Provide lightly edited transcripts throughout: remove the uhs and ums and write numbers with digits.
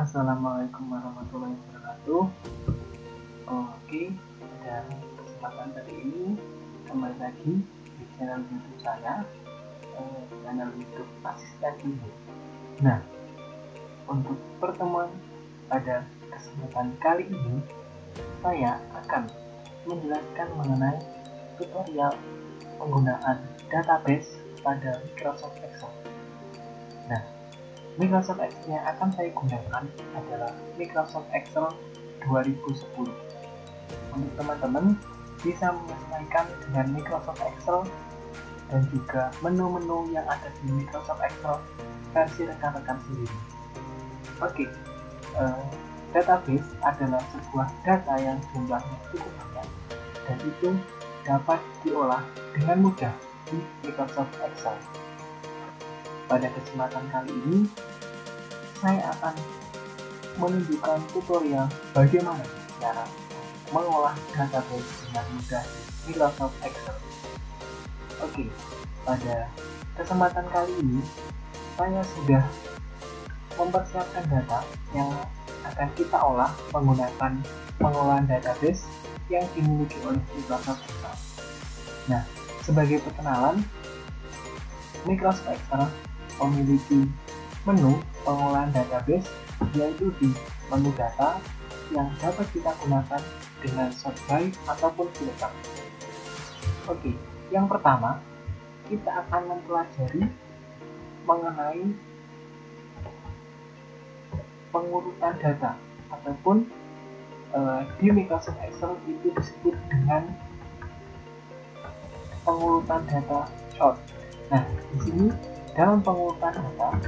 Assalamualaikum warahmatullahi wabarakatuh. Oke, pada kesempatan kali ini kembali lagi di channel YouTube saya, channel YouTube Asisten Ibu. Nah, untuk pertemuan pada kesempatan kali ini, saya akan menjelaskan mengenai tutorial penggunaan database pada Microsoft Excel. Nah, Microsoft Excel yang akan saya gunakan adalah Microsoft Excel 2010. Untuk teman-teman bisa menyesuaikan dengan Microsoft Excel dan juga menu-menu yang ada di Microsoft Excel versi rekan-rekan sendiri. Oke, database adalah sebuah data yang jumlahnya cukup banyak dan itu dapat diolah dengan mudah di Microsoft Excel. Pada kesempatan kali ini, saya akan menunjukkan tutorial bagaimana cara mengolah database dengan mudah di Microsoft Excel. Oke, pada kesempatan kali ini, saya sudah mempersiapkan data yang akan kita olah menggunakan pengolahan database yang dimiliki oleh Microsoft Excel. Nah, sebagai perkenalan, Microsoft Excel memiliki menu pengolahan database, yaitu di menu data yang dapat kita gunakan dengan sort by ataupun filter. Oke, yang pertama kita akan mempelajari mengenai pengurutan data ataupun di Microsoft Excel itu disebut dengan pengurutan data sort. Nah, di sini dalam pengurutan data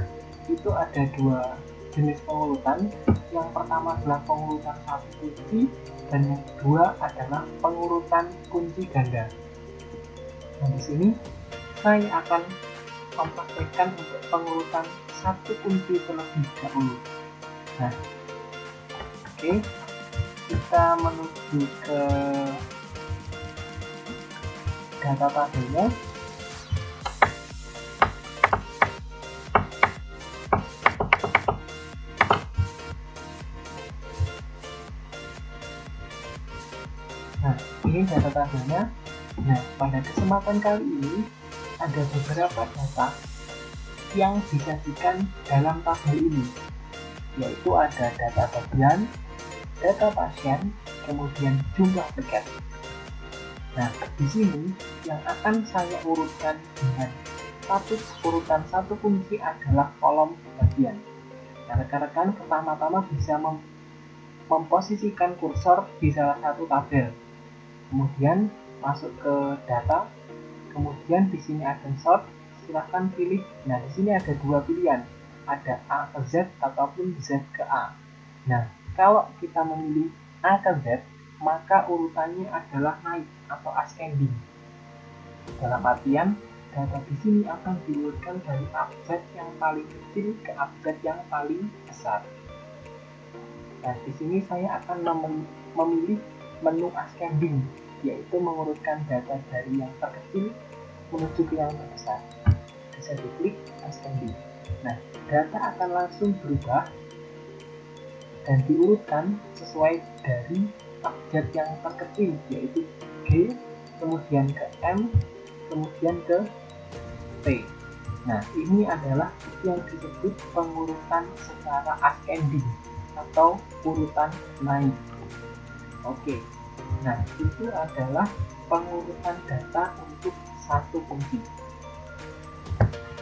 itu ada dua jenis pengurutan. Yang pertama adalah pengurutan satu kunci dan yang kedua adalah pengurutan kunci ganda. Nah, di sini saya akan mempraktekkan untuk pengurutan satu kunci terlebih dahulu. Nah, oke, kita menuju ke data tabelnya. Nah, ini data tabelnya. Nah, pada kesempatan kali ini ada beberapa data yang disajikan dalam tabel ini, yaitu ada data bagian, data pasien, kemudian jumlah tiket. Nah, di sini yang akan saya urutkan dengan urutan satu kunci adalah kolom bagian. Nah, rekan-rekan pertama-tama bisa memposisikan kursor di salah satu tabel. Kemudian masuk ke data, kemudian di sini ada sort, silahkan pilih. Nah, di sini ada dua pilihan, ada A ke Z ataupun Z ke A. Nah, kalau kita memilih A ke Z, maka urutannya adalah naik atau ascending. Dalam artian, data di sini akan diurutkan dari abjad yang paling kecil ke abjad yang paling besar. Nah, di sini saya akan memilih menu ascending, yaitu mengurutkan data dari yang terkecil menuju ke yang terbesar. Bisa diklik ascending. Nah, data akan langsung berubah dan diurutkan sesuai dari abjad yang terkecil, yaitu G, kemudian ke M, kemudian ke T. Nah, ini adalah yang disebut pengurutan secara ascending atau urutan naik. Oke. Nah, itu adalah pengurutan data untuk satu kunci.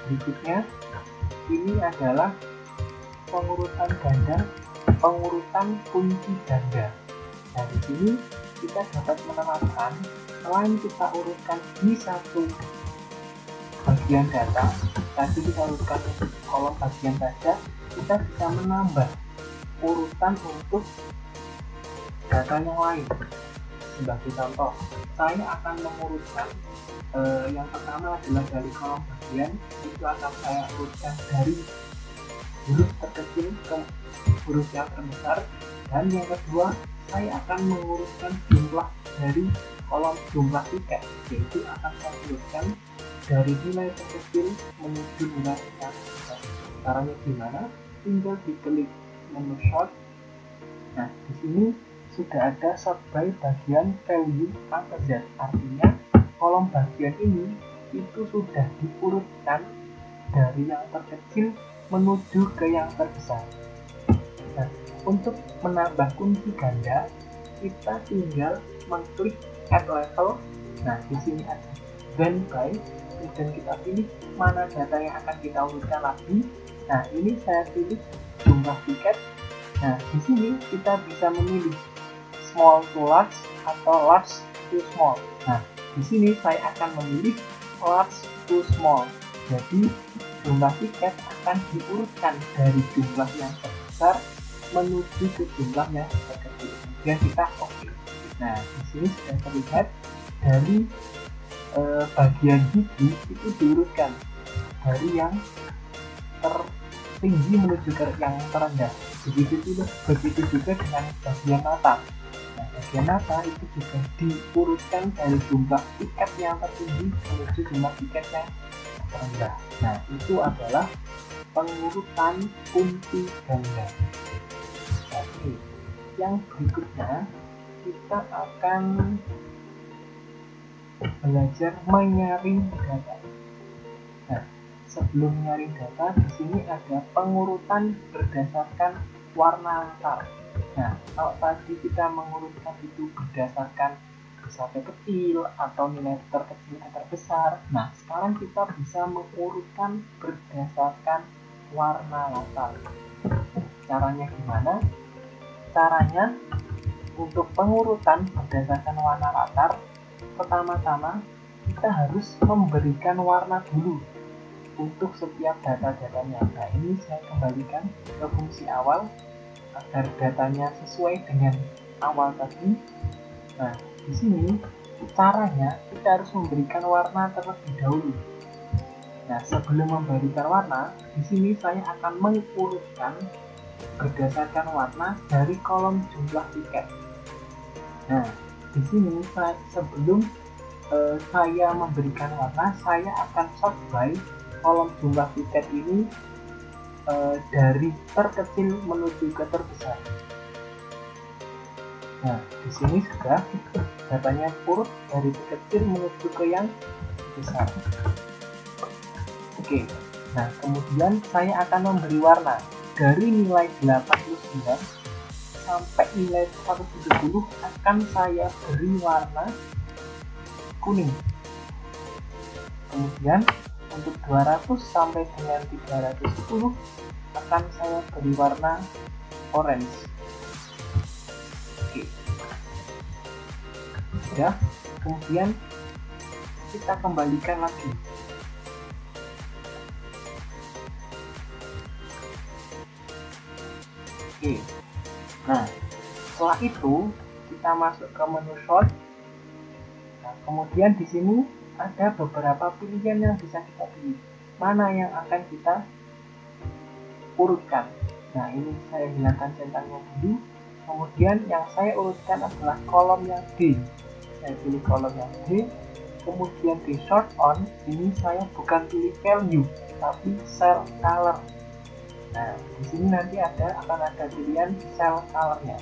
Berikutnya, ini adalah pengurutan ganda, pengurutan kunci ganda. Nah, di sini kita dapat menerapkan, selain kita urutkan di satu bagian data, tadi kita urutkan untuk kolom bagian saja, kita bisa menambah urutan untuk data yang lain. Sebagai contoh, saya akan mengurutkan yang pertama adalah dari kolom bagian, itu akan saya urutkan dari huruf terkecil ke huruf yang terbesar, dan yang kedua saya akan mengurutkan jumlah dari kolom jumlah tiket, yaitu akan saya urutkan dari nilai terkecil menuju nilai yang terbesar. Caranya gimana? Tinggal diklik menu sort. Nah, di sini sudah ada sort by bagian value A ke Z. Artinya kolom bagian ini itu sudah diurutkan dari yang terkecil menuju ke yang terbesar. Nah, untuk menambah kunci ganda, kita tinggal mengklik add level. Nah, di sini ada then by, kemudian kita pilih mana data yang akan kita urutkan lagi. Nah, ini saya pilih jumlah tiket. Nah, di sini kita bisa memilih small to large atau large to small. Nah, di sini saya akan memilih large to small. Jadi jumlah tiket akan diurutkan dari jumlah yang terbesar menuju ke jumlah yang terkecil. Kemudian kita oke. Nah, di sini sudah terlihat dari bagian gigi itu diurutkan dari yang tertinggi menuju ke yang terendah. Begitu juga dengan bagian mata. Nah, bagian mata itu juga diurutkan dari jumlah tiket yang tertinggi menuju jumlah tiket yang terendah. Nah, itu adalah pengurutan kunci ganda. Oke, yang berikutnya kita akan belajar menyaring data. Nah, sebelum menyaring data, di sini ada pengurutan berdasarkan warna latar. Nah, kalau tadi kita mengurutkan itu berdasarkan besar ke kecil atau nilai terkecil ke terbesar. Nah, sekarang kita bisa mengurutkan berdasarkan warna latar. Caranya gimana? Caranya untuk pengurutan berdasarkan warna latar, pertama-tama kita harus memberikan warna dulu untuk setiap data-datanya. Nah, ini saya kembalikan ke fungsi awal agar datanya sesuai dengan awal tadi. Nah, di sini caranya kita harus memberikan warna terlebih dahulu. Nah, sebelum memberikan warna, di sini saya akan mengurutkan berdasarkan warna dari kolom jumlah tiket. Nah, di sini sebelum saya memberikan warna, saya akan sort by kolom jumlah tiket ini dari terkecil menuju ke terbesar. Nah, di sini sudah datanya urut dari terkecil menuju ke yang besar. Oke, nah kemudian saya akan memberi warna dari nilai 89 sampai nilai 170 akan saya beri warna kuning. Kemudian untuk 200 sampai dengan 310 akan saya beri warna orange. Oke. Ya, kemudian kita kembalikan lagi. Oke. Nah, setelah itu kita masuk ke menu sort. Nah, kemudian di sini ada beberapa pilihan yang bisa kita pilih. Mana yang akan kita urutkan. Nah, ini saya hilangkan centangnya dulu. Kemudian yang saya urutkan adalah kolom yang D. Saya pilih kolom yang D. Kemudian di sort on, ini saya bukan pilih value, tapi cell color. Nah, di sini nanti akan ada pilihan cell colornya.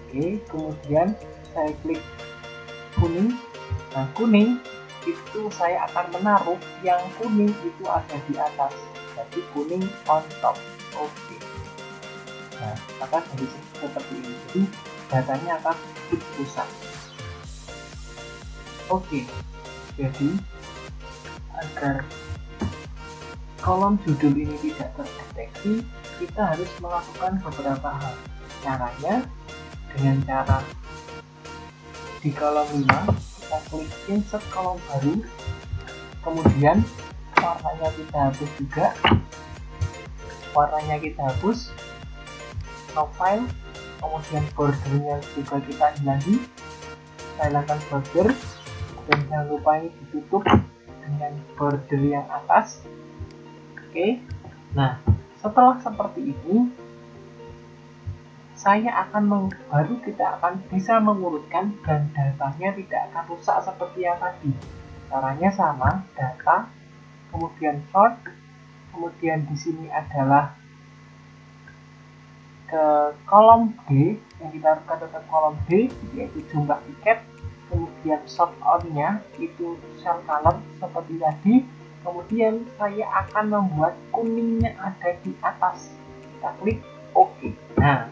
Oke, kemudian saya klik kuning. Nah, kuning itu saya akan menaruh yang kuning itu ada di atas. Jadi kuning on top. Oke. Nah, maka dari sini seperti ini. Jadi datanya akan sedikit rusak. Oke. Jadi agar kolom judul ini tidak terdeteksi, kita harus melakukan beberapa hal. Caranya dengan cara di kolom 5 kita klik insert kolom baru, kemudian warnanya kita hapus juga, no file, kemudian bordernya juga kita hilangkan border, dan jangan lupa ini ditutup dengan border yang atas. Oke, nah setelah seperti ini baru kita akan bisa mengurutkan dan datanya tidak akan rusak seperti yang tadi. Caranya sama, data, kemudian sort, kemudian di sini adalah ke kolom D, yang kita taruhkan ke kolom D, yaitu jumlah tiket. Kemudian sort on-nya itu cell color seperti tadi. Kemudian saya akan membuat kuningnya ada di atas. Kita klik OK. Nah,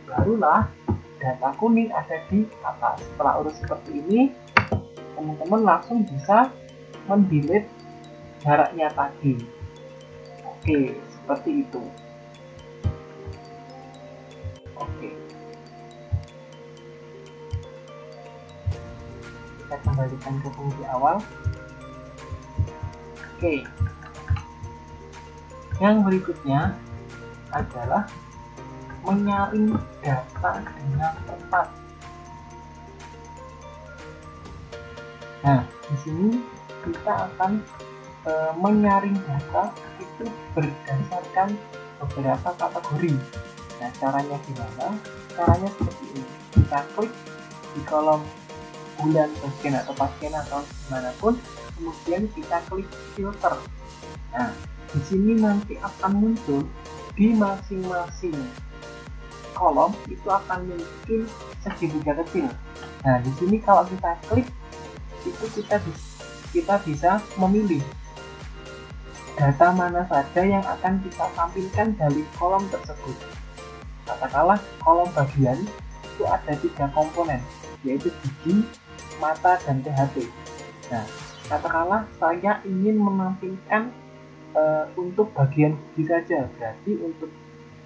barulah data kuning ada di atas. Setelah urus seperti ini, teman-teman langsung bisa mendelete jaraknya tadi. Oke, seperti itu. Oke. Kita kembalikan ke fungsi awal. Oke. Yang berikutnya adalah menyaring data dengan tepat. Nah, di sini kita akan menyaring data itu berdasarkan beberapa kategori. Nah, caranya gimana? Caranya seperti ini. Kita klik di kolom bulan, bagian atau pasien atau dimanapun, kemudian kita klik filter. Nah, di sini nanti akan muncul di masing-masing kolom itu akan muncul segitiga kecil. Nah, di sini kalau kita klik itu kita bisa memilih data mana saja yang akan kita tampilkan dari kolom tersebut. Katakanlah kolom bagian itu ada 3 komponen, yaitu gigi, mata, dan THT. Nah, katakanlah saya ingin menampilkan untuk bagian gigi saja, berarti untuk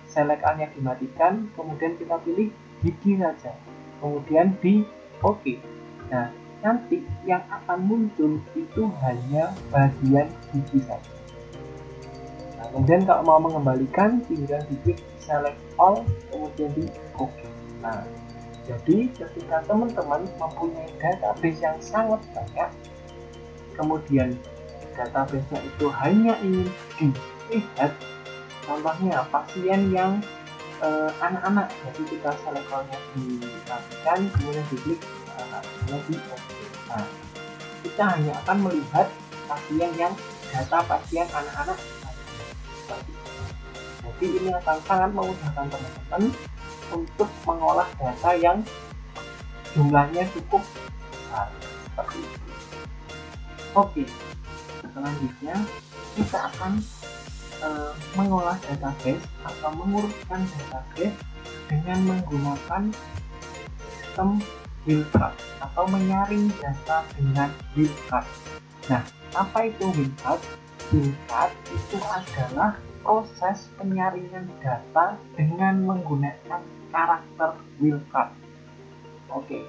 select all-nya dimatikan, kemudian kita pilih gigi saja, kemudian di OK. Nah, nanti yang akan muncul itu hanya bagian gigi saja. Nah, kemudian kalau mau mengembalikan tinggal diklik select all, kemudian di OK. Nah, jadi ketika teman-teman mempunyai database yang sangat banyak, kemudian database-nya itu hanya ingin dilihat, contohnya pasien yang anak-anak, jadi kita select all-nya dimatikan, kemudian diklik kemudian di OK. Nah, kita hanya akan melihat pasien yang data pasien anak-anak. Jadi ini akan sangat memudahkan teman-teman untuk mengolah data yang jumlahnya cukup besar seperti itu. Oke, selanjutnya kita akan mengolah database atau mengurutkan database dengan menggunakan sistem wildcard atau menyaring data dengan wildcard. Nah, apa itu wildcard? Wildcard itu adalah proses penyaringan data dengan menggunakan karakter wildcard. Oke,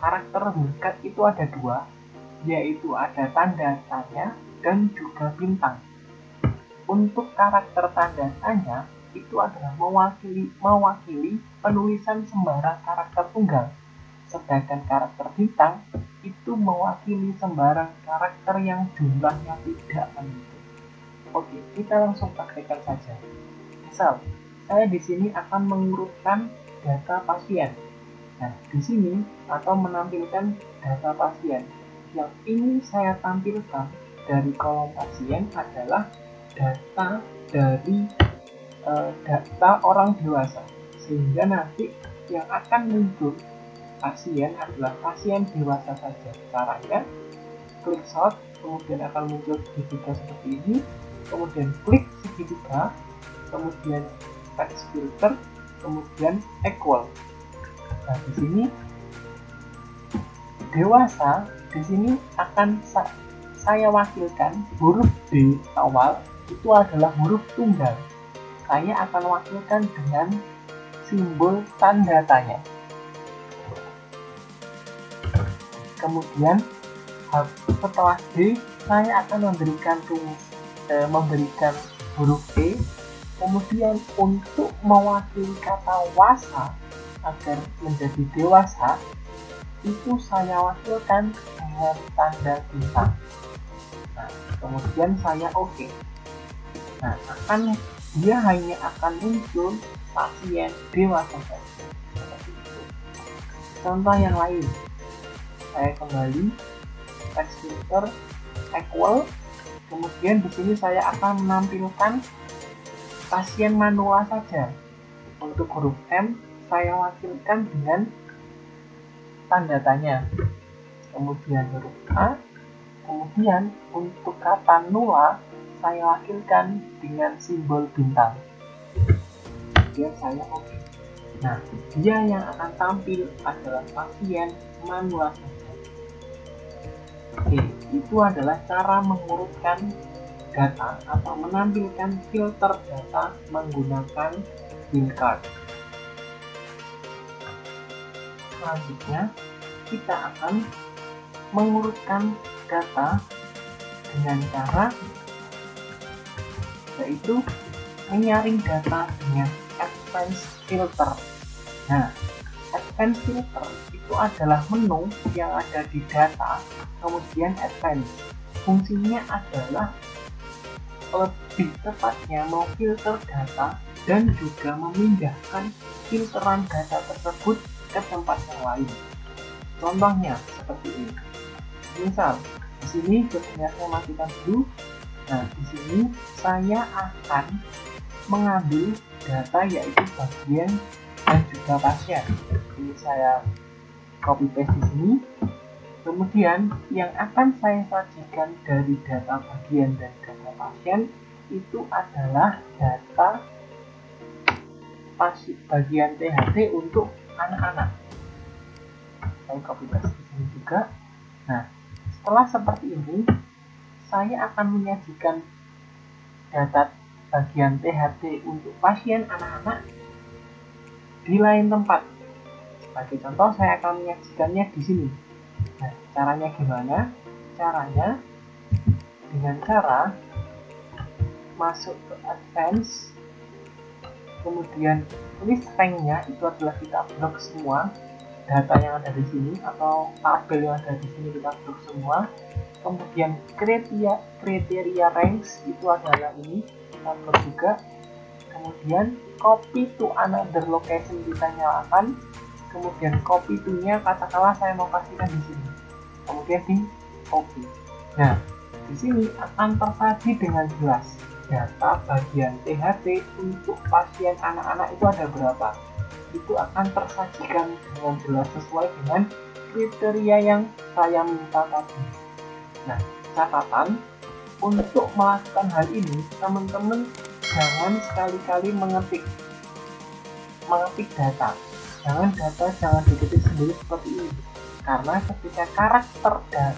karakter wildcard itu ada 2, yaitu ada tanda tanya dan juga bintang. Untuk karakter tanda tanya itu adalah mewakili penulisan sembarang karakter tunggal, sedangkan karakter bintang itu mewakili sembarang karakter yang jumlahnya tidak menentu. Oke, kita langsung praktekkan saja. Misal, saya di sini akan mengurutkan data pasien. Nah, di sini atau menampilkan data pasien. Yang ingin saya tampilkan dari kolom pasien adalah data dari data orang dewasa, sehingga nanti yang akan muncul pasien adalah pasien dewasa saja. Caranya klik sort, kemudian akan muncul segitiga seperti ini, kemudian klik segitiga, kemudian text filter, kemudian equal. Nah, di sini dewasa di sini akan saya wakilkan huruf D awal itu adalah huruf tunggal. Saya akan wakilkan dengan simbol tanda tanya. Kemudian setelah D saya akan memberikan huruf E. Kemudian untuk mewakili kata wasa agar menjadi dewasa itu saya wakilkan dengan tanda bintang. Nah, kemudian saya OK. Nah, dia hanya akan muncul pasien dewasa saja. Seperti itu. Contoh yang lain, saya kembali text filter equal, kemudian di sini saya akan menampilkan pasien manula saja. Untuk huruf M saya wakilkan dengan tanda tanya. Kemudian huruf A, kemudian untuk kata nula saya wakilkan dengan simbol bintang. Kemudian saya oke. Nah, dia yang akan tampil adalah pasien Manula saja. Oke, itu adalah cara mengurutkan data atau menampilkan filter data menggunakan wildcard. Selanjutnya, kita akan mengurutkan data dengan cara yaitu menyaring data dengan advanced filter. Nah, advanced filter itu adalah menu yang ada di data, kemudian advanced. Fungsinya adalah lebih tepatnya memfilter data dan juga memindahkan filteran data tersebut ke tempat yang lain. Contohnya seperti ini. Misal, di sini biasanya saya matikan dulu. Nah, di sini saya akan mengambil data yaitu bagian dan juga pasien. Ini saya copy paste di sini. Kemudian yang akan saya sajikan dari data bagian dan data pasien itu adalah data bagian THT untuk anak-anak. Saya copy paste di sini juga. Nah, setelah seperti ini, saya akan menyajikan data bagian THT untuk pasien anak-anak di lain tempat. Sebagai contoh, saya akan menyajikannya di sini. Nah, caranya gimana? Caranya dengan cara masuk ke advance, kemudian ini strength-nya itu adalah kita blok semua data yang ada di sini atau tabel yang ada di sini kita blok semua. Kemudian kriteria ranks itu adalah ini kita blok juga. Kemudian copy to another location kita nyalakan. Kemudian copy to nya katakanlah saya mau kasihkan di sini. Kemudian di copy. Nah, di sini akan tersaji dengan jelas data bagian THT untuk pasien anak-anak itu ada berapa. Itu akan tersajikan dengan jelas sesuai dengan kriteria yang saya minta tadi. Nah, catatan untuk melakukan hal ini, teman-teman jangan sekali-kali mengetik data. Jangan diketik sendiri seperti ini. Karena ketika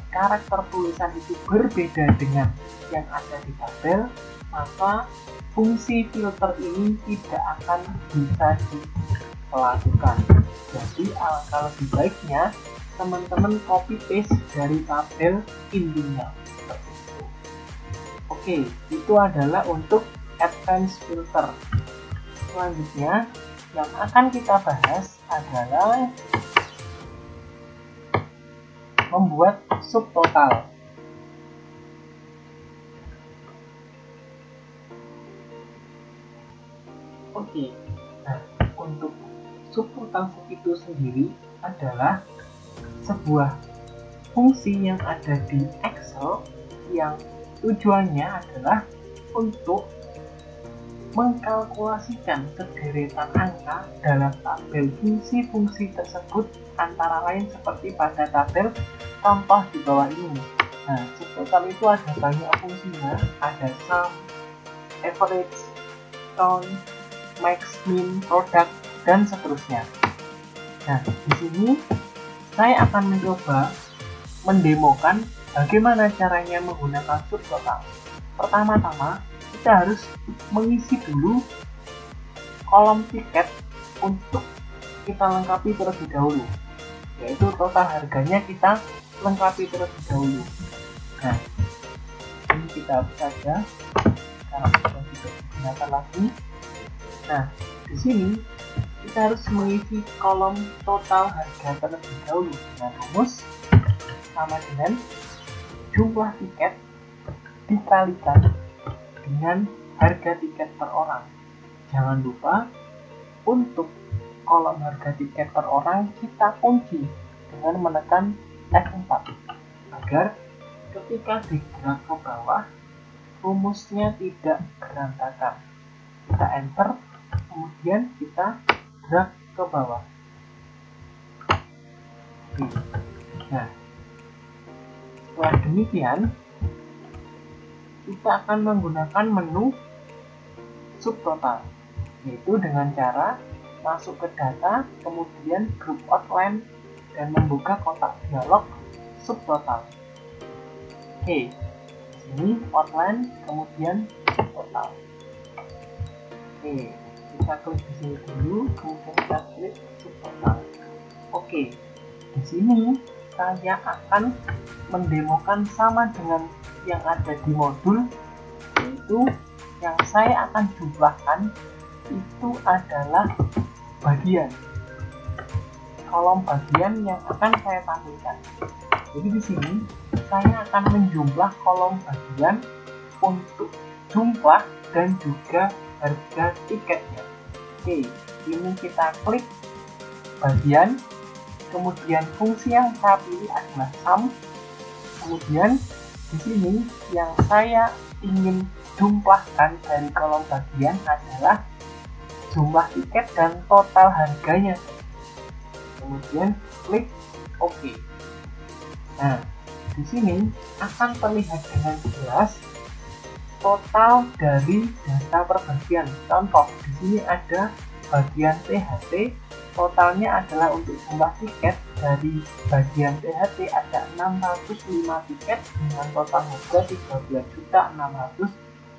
karakter tulisan itu berbeda dengan yang ada di tabel, maka fungsi filter ini tidak akan bisa dilakukan. Jadi alangkah lebih baiknya teman-teman copy paste dari tabel intinya. Oke, itu adalah untuk advanced filter. Selanjutnya yang akan kita bahas adalah membuat subtotal. Oke, nah untuk subtotal itu sendiri adalah sebuah fungsi yang ada di Excel yang tujuannya adalah untuk mengkalkulasikan sederetan angka dalam tabel fungsi-fungsi tersebut antara lain seperti pada tabel contoh di bawah ini. Nah, subtotal itu ada banyak fungsinya, ada sum, average, count, max, min, product, dan seterusnya. Nah, di sini saya akan mencoba mendemokan bagaimana caranya menggunakan subtotal. Pertama-tama, kita harus mengisi dulu kolom tiket untuk kita lengkapi terlebih dahulu, yaitu total harganya kita lengkapi terlebih dahulu. Nah, ini kita hapus saja karena sudah tidak digunakan lagi. Nah, di sini kita harus mengisi kolom total harga terlebih dahulu dengan rumus sama dengan jumlah tiket dikalikan dengan harga tiket per orang. Jangan lupa untuk kolom harga tiket per orang kita kunci dengan menekan F4 agar ketika digerak ke bawah rumusnya tidak berantakan. Kita enter, kemudian kita drag ke bawah. Oke. Nah, setelah demikian kita akan menggunakan menu subtotal, yaitu dengan cara masuk ke data, kemudian group outline, dan membuka kotak dialog subtotal. Oke, sini outline, kemudian subtotal. Oke, kita klik di sini dulu, kemudian kita klik subtotal. Oke, di sini saya akan mendemokan sama dengan yang ada di modul, yaitu yang saya akan jumlahkan itu adalah bagian, kolom bagian yang akan saya tampilkan. Jadi di sini saya akan menjumlah kolom bagian untuk jumlah dan juga harga tiketnya. Oke, ini kita klik bagian, kemudian fungsi yang saya pilih adalah sum. Kemudian di sini yang saya ingin jumlahkan dari kolom bagian adalah jumlah tiket dan total harganya. Kemudian klik OK. Nah, di sini akan terlihat dengan jelas total dari data per bagian. Contoh, di sini ada bagian THT, totalnya adalah untuk jumlah tiket dari bagian THT ada 605 tiket dengan total harga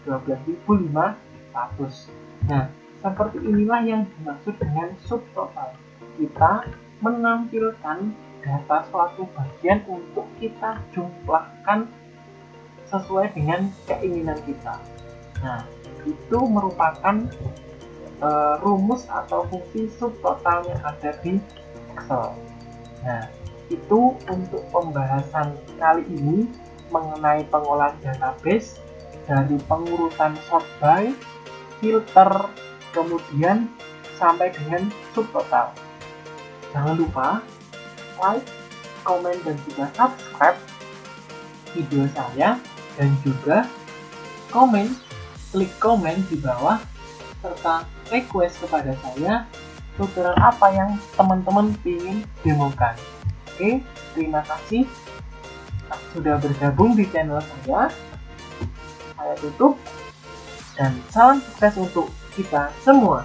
13.612.500. Nah, seperti inilah yang dimaksud dengan subtotal. Kita menampilkan data suatu bagian untuk kita jumlahkan sesuai dengan keinginan kita. Nah, itu merupakan rumus atau fungsi subtotal yang ada di Excel. Nah, itu untuk pembahasan kali ini mengenai pengolahan database dari pengurutan sort by, filter, kemudian sampai dengan subtotal. Jangan lupa like, komen, dan juga subscribe video saya, dan juga klik komen di bawah serta request kepada saya tutorial apa yang teman-teman ingin demokan. Oke, terima kasih sudah bergabung di channel saya. Saya tutup dan salam sukses untuk kita semua.